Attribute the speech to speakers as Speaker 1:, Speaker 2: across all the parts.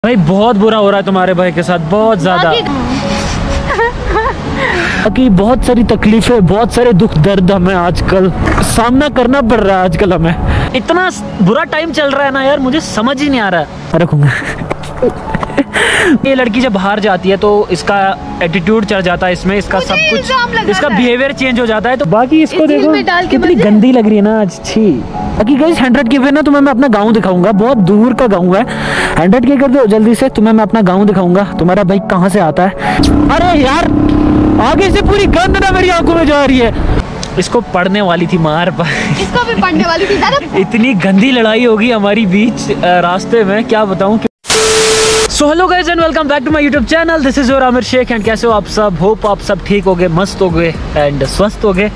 Speaker 1: भाई बहुत बुरा हो रहा है तुम्हारे भाई के साथ, बहुत ज्यादा। बाकी बहुत सारी तकलीफें, बहुत सारे दुख दर्द हमें आजकल सामना करना पड़ रहा है। आजकल हमें इतना बुरा टाइम चल रहा है ना यार, मुझे समझ ही नहीं आ रहा है। रखूंगा ये लड़की जब बाहर जाती है तो इसका एटीट्यूड चढ़ जाता है, इसमें इसका सब कुछ, इसका बिहेवियर चेंज हो जाता है। तो बाकी इसको देखो कितनी गंदी लग रही है ना आज। छी बाकी गाइस 100K पे ना तुम्हें मैं अपना गांव दिखाऊंगा, बहुत दूर का गांव है। 100K कर दो जल्दी से, तुम्हें मैं अपना गांव दिखाऊंगा। तुम्हारा भाई कहाँ से आता है? अरे यार आगे से पूरी गंद ना मेरी आंखों में जा रही है। इसको पढ़ने वाली थी मार पर, इसको भी पढ़ने वाली थी। इतनी गंदी लड़ाई होगी हमारी बीच रास्ते में, क्या बताऊं। सो hello guys and welcome back to my YouTube channel. This is your Aamir Shaikh and कैसे हो आप सब? होप आप सब ठीक हो गए, मस्त हो गए एंड स्वस्थ हो गए।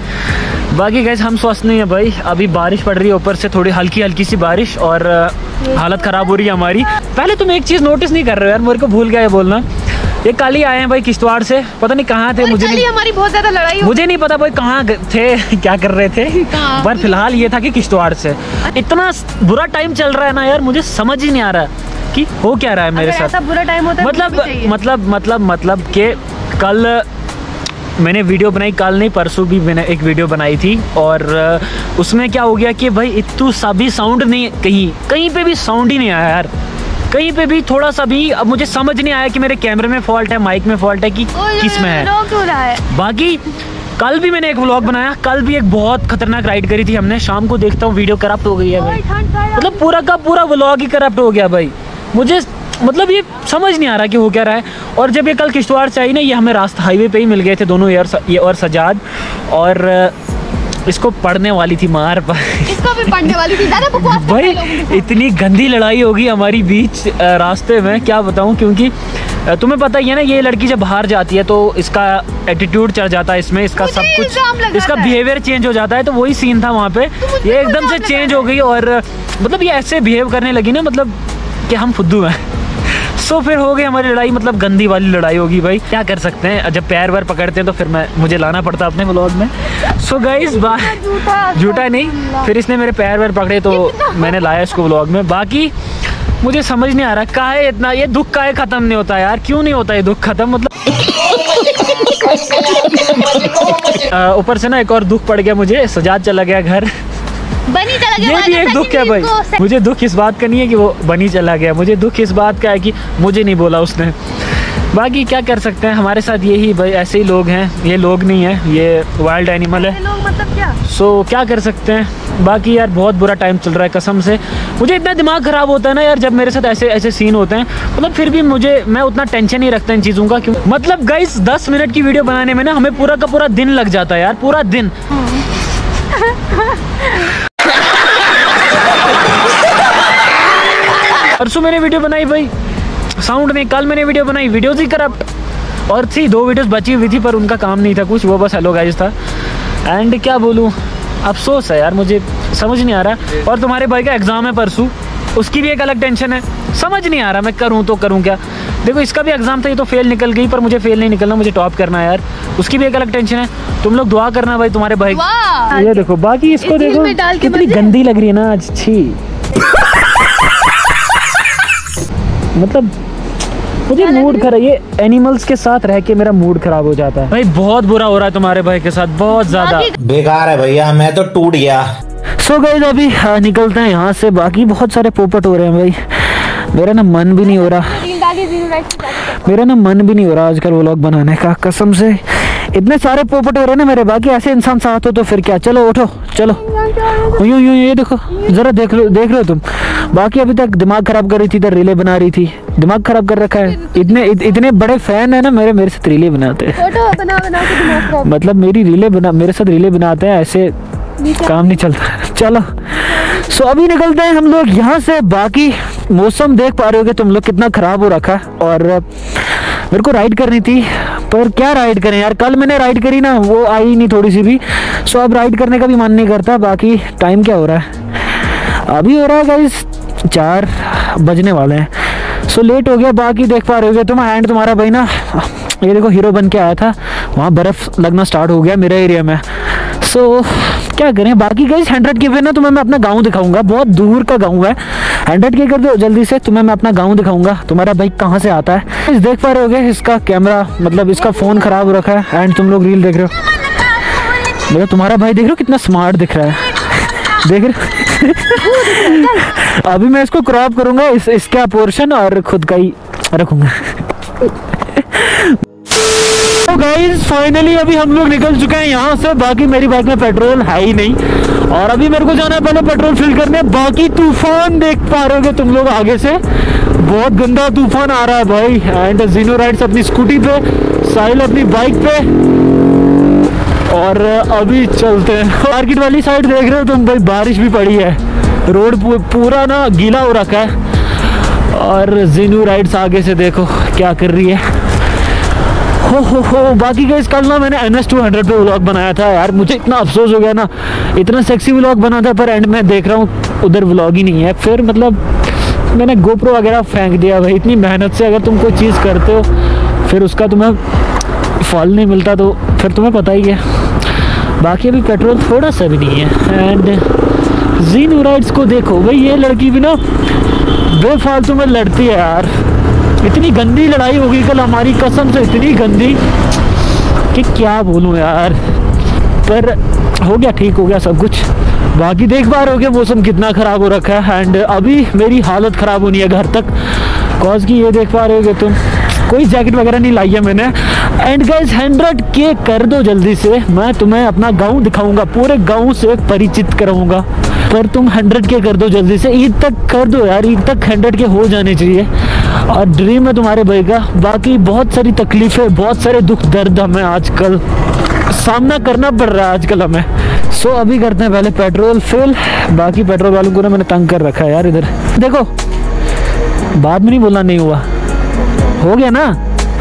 Speaker 1: बाकी गाइस हम स्वस्थ नहीं है भाई, अभी बारिश पड़ रही है, ऊपर से थोड़ी हल्की हल्की सी बारिश और हालत ख़राब हो रही है हमारी। पहले तुम एक चीज़ नोटिस नहीं कर रहे हो यार, मेरे को भूल गया ये बोलना। ये कल ही आए हैं भाई किश्तवाड़ से, पता नहीं कहाँ थे, मुझे नहीं, हमारी बहुत ज्यादा लड़ाई मुझे नहीं पता भाई कहाँ थे क्या कर रहे थे, पर फिलहाल ये था कि किश्तवाड़ से। इतना बुरा टाइम चल रहा है ना यार, मुझे समझ ही नहीं आ रहा कि हो क्या रहा है मेरे साथ। ऐसा बुरा टाइम होता है मतलब कि कल मैंने वीडियो बनाई, कल नहीं परसों भी मैंने एक वीडियो बनाई थी और उसमें क्या हो गया कि भाई इतू सा भी साउंड नहीं, कहीं पे भी साउंड ही नहीं आया यार, कहीं पे भी थोड़ा सा भी। अब मुझे समझ नहीं आया कि मेरे कैमरे में फॉल्ट है, माइक में फॉल्ट है कि किस में है। बाकी कल भी मैंने एक व्लॉग बनाया, कल भी एक बहुत खतरनाक राइड करी थी हमने। शाम को देखता हूँ वीडियो करप्ट हो गई है भाई, मतलब पूरा का पूरा व्लॉग ही करप्ट हो गया भाई। मुझे मतलब ये समझ नहीं आ रहा कि हो क्या रहा है। और जब ये कल किश्तवाड़ से आई ना, ये हमें रास्ता हाईवे पे ही मिल गए थे दोनों, ये और सजाद, और इसको पढ़ने वाली थी मार पर, इसको भी पढ़ने वाली थी भाई। इतनी गंदी लड़ाई होगी हमारी बीच रास्ते में, क्या बताऊं। क्योंकि तुम्हें पता ही है ना, ये लड़की जब बाहर जाती है तो इसका एटीट्यूड चढ़ जाता है, इसमें इसका सब कुछ, इसका बिहेवियर चेंज हो जाता है। तो वही सीन था वहाँ पे, ये एकदम से चेंज हो गई और मतलब ये ऐसे बिहेव करने लगी ना, मतलब कि हम फुद्दू हैं। सो फिर हो गई हमारी लड़ाई, मतलब गंदी वाली लड़ाई होगी भाई, क्या कर सकते हैं। जब पैर वैर पकड़ते हैं तो फिर मुझे लाना पड़ता अपने व्लॉग में। सो गाइस झूठा नहीं, फिर इसने मेरे पैर वैर पकड़े तो मैंने लाया इसको व्लॉग में। बाकी मुझे समझ नहीं आ रहा काहे इतना ये दुख काहे खत्म नहीं होता यार, क्यों नहीं होता ये दुख खत्म। मतलब ऊपर से ना एक और दुख पड़ गया मुझे, सजाद चला गया घर, बनी चला गया। ये भी एक दुख है भाई, मुझे दुख इस बात का नहीं है कि वो बनी चला गया, मुझे दुख इस बात का है कि मुझे नहीं बोला उसने। बाकी क्या कर सकते हैं, हमारे साथ यही भाई, ऐसे ही लोग हैं। ये लोग नहीं है, ये वाइल्ड एनिमल है। लोग मतलब क्या? सो क्या कर सकते हैं। बाकी यार बहुत बुरा टाइम चल रहा है कसम से। मुझे इतना दिमाग ख़राब होता है ना यार जब मेरे साथ ऐसे सीन होते हैं। मतलब फिर भी मैं उतना टेंशन नहीं रखता इन चीज़ों का। क्यों मतलब गाइस 10 मिनट की वीडियो बनाने में ना हमें पूरा का पूरा दिन लग जाता है यार, पूरा दिन। परसों मैंने वीडियो बनाई भाई, साउंड नहीं। कल मैंने वीडियो बनाई, वीडियोज़ ही करप्ट। और थी 2 वीडियोस बची हुई थी पर उनका काम नहीं था कुछ, वो बस हेलो गाइस था। एंड क्या बोलूँ, अफसोस है यार, मुझे समझ नहीं आ रहा। और तुम्हारे भाई का एग्ज़ाम है परसों, उसकी भी एक अलग टेंशन है। समझ नहीं आ रहा मैं करूँ तो करूँ क्या। देखो इसका भी एग्ज़ाम था, ये तो फेल निकल गई, पर मुझे फेल नहीं निकलना, मुझे टॉप करना है यार। उसकी भी एक अलग टेंशन है। तुम लोग दुआ करना भाई तुम्हारे भाई। ये देखो, बाकी इसको देखो कितनी गंदी लग रही है ना आज। छी मतलब मुझे मूड खराब, ये एनिमल्स के साथ रह के मेरा मूड खराब हो जाता है भाई। बहुत बुरा हो रहा है तुम्हारे भाई के साथ, बहुत ज्यादा
Speaker 2: बेकार है भैया, मैं तो टूट गया।
Speaker 1: सो गाइस अभी निकलते हैं यहाँ से। बाकी बहुत सारे पोपट हो रहे हैं भाई, मेरा ना मन भी नहीं हो रहा, आजकल व्लॉग बनाने का कसम से। इतने सारे पोपट हो रहे हैं ना मेरे, बाकी ऐसे इंसान साथ हो तो फिर क्या। चलो उठो चलो, यूं ये देखो जरा, देख रहे हो तुम। बाकी अभी तक दिमाग खराब कर रही थी, इधर रीले बना रही थी, दिमाग खराब कर रखा है। इतने बड़े फैन है ना मेरे साथ रीले बनाते हैं, मतलब मेरे साथ रीले बनाते हैं, ऐसे काम नहीं चलता। चलो सो अभी निकलते हैं हम लोग यहाँ से। बाकी मौसम देख पा रहे हो कि तुम लोग कितना खराब हो रखा है। और मेरे को राइड करनी थी, पर क्या राइड करें यार, कल मैंने राइड करी ना, वो आई नहीं थोड़ी सी भी। सो अब राइड करने का भी मन नहीं करता। बाकी टाइम क्या हो रहा है, अभी हो रहा है गाइस 4 बजने वाले हैं। सो लेट हो गया। बाकी देख पा रहे हो तुम, हैंड तुम्हारा भाई ना, ये देखो हीरो बन के आया था, वहाँ बर्फ़ लगना स्टार्ट हो गया मेरे एरिया में। सो क्या करें। बाकी गाइस 100K पे ना तुम्हें मैं अपना गांव दिखाऊंगा, बहुत दूर का गांव है 100 के कर दो जल्दी से, तुम्हें मैं अपना गाँव दिखाऊंगा तुम्हारा बाइक कहाँ से आता है। देख पा रहे होगे इसका कैमरा, मतलब इसका फ़ोन ख़राब हो रखा है एंड तुम लोग रील देख रहे हो। मतलब तुम्हारा भाई देख रहे हो कितना स्मार्ट दिख रहा है, देख रहे अभी मैं इसको क्रॉप करूंगा इसका पोर्शन और खुद का ही रखूंगा। तो गाइस फाइनली अभी हम लोग निकल चुके हैं यहाँ से। बाकी मेरी बाइक में पेट्रोल है ही नहीं और अभी मेरे को जाना है पहले पेट्रोल फिल करने। बाकी तूफान देख पा रहे होगे तुम लोग आगे से, बहुत गंदा तूफान आ रहा है भाई। एंड जीनो राइड्स अपनी स्कूटी पे, साहिल अपनी बाइक पे, और अभी चलते हैं। मार्केट वाली साइड देख रहे हो तुम भाई, बारिश भी पड़ी है, रोड पूरा ना गीला हो रखा है। और जीनू राइड्स आगे से देखो क्या कर रही है। हो बाकी गाइस कल ना मैंने NS200 पे व्लॉग बनाया था यार, मुझे इतना अफसोस हो गया ना, इतना सेक्सी व्लॉग बना था पर एंड में देख रहा हूँ उधर व्लॉग ही नहीं है। फिर मतलब मैंने GoPro वगैरह फेंक दिया भाई। इतनी मेहनत से अगर तुम कोई चीज़ करते हो फिर उसका तुम्हें फल नहीं मिलता तो फिर तुम्हें पता ही है। बाकी अभी पेट्रोल थोड़ा सा भी नहीं है। एंड जीनू राइड्स को देखो भाई, ये लड़की भी ना बेफालतू में लड़ती है यार। इतनी गंदी लड़ाई हो गई कल हमारी, कसम से इतनी गंदी कि क्या बोलूं यार, पर हो गया, ठीक हो गया सब कुछ। बाकी देख पा रहे हो कि मौसम कितना ख़राब हो रखा है एंड अभी मेरी हालत ख़राब होनी है घर तक, कॉज की ये देख पा रहे हो कि तुम कोई जैकेट वगैरह नहीं लाई है मैंने। एंड गाइस 100K कर दो जल्दी से, मैं तुम्हें अपना गांव दिखाऊंगा, पूरे गांव से परिचित कराऊंगा। पर तुम 100K कर दो जल्दी से, ईद तक कर दो यार, ईद तक 100K हो जाने चाहिए और ड्रीम है तुम्हारे भाई का। बाकी बहुत सारी तकलीफ़ें, बहुत सारे दुख दर्द हमें आजकल सामना करना पड़ रहा है आजकल हमें। सो अभी करते हैं पहले पेट्रोल फिल। बाकी पेट्रोल वालों को ना मैंने तंग कर रखा है यार, इधर देखो बाद में नहीं बोलना नहीं हुआ, हो गया ना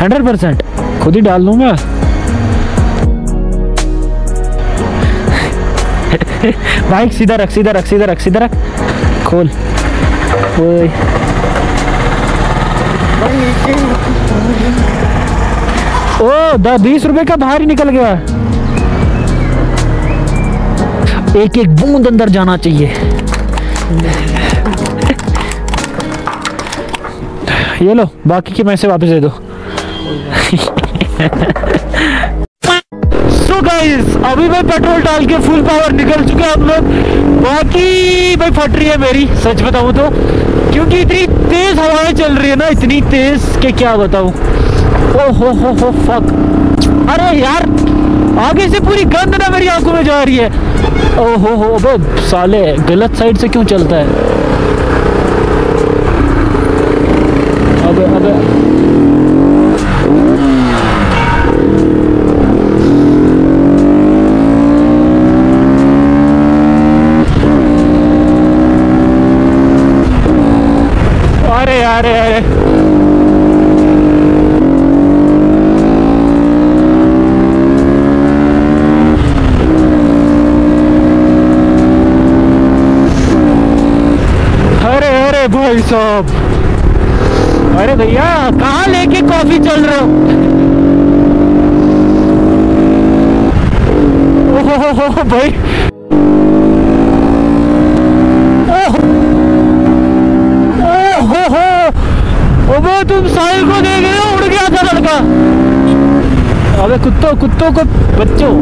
Speaker 1: 100%, खुद ही डाल दूंगा। बाइक सीधा रख, सीधा रख, सीधा रख, सीधा रख, खोल। ओए ओ 20 रुपए का बाहर ही निकल गया। एक एक बूंद अंदर जाना चाहिए। ये लो, बाकी के पैसे वापस दे दो। सो गाइस अभी मैं पेट्रोल डाल के फुल पावर निकल चुके हम लोग। बाकी भाई फट रही है मेरी, सच बताऊं तो, क्योंकि इतनी तेज हवाएं चल रही है ना, इतनी तेज के क्या बताऊं। ओ हो फक, अरे यार आगे से पूरी गंद ना मेरी आंखों में जा रही है। ओ हो अबे साले गलत साइड से क्यों चलता है। अबे अरे अरे भाई साहब, अरे भैया कहाँ लेके कॉफी चल रहे हो। ओहो भाई, ओहो तुम साहिल को देख रहे हो, उड़ गया था लड़का। अबे कुत्तों को बच्चों।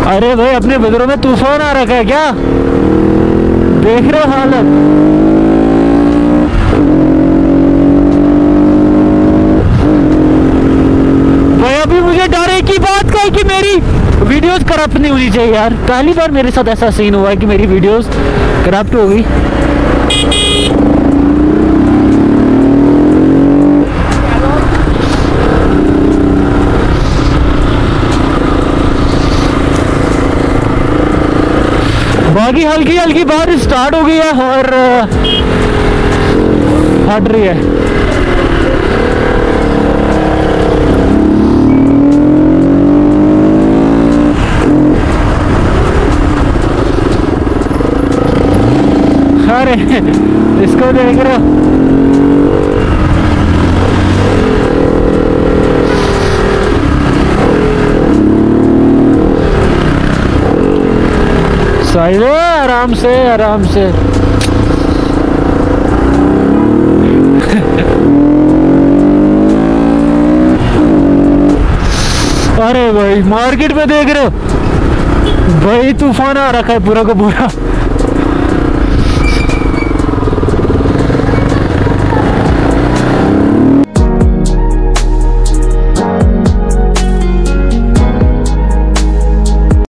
Speaker 1: अरे भाई अपने बदरों में तूफान आ रखा है क्या, देख रहे हो हालत। भाई अभी मुझे डर है की बात का कि मेरी वीडियोस करप्ट नहीं होनी चाहिए यार। पहली बार मेरे साथ ऐसा सीन हुआ है कि मेरी वीडियोस करप्ट हो गई। बाकी हल्की हल्की बारिश स्टार्ट हो गई है और हट रही है। अरे इसको देख रहे हो? साइड आराम से आराम से। अरे भाई मार्केट में देख रहे हो भाई, तूफान आ रखा है पूरा का पूरा।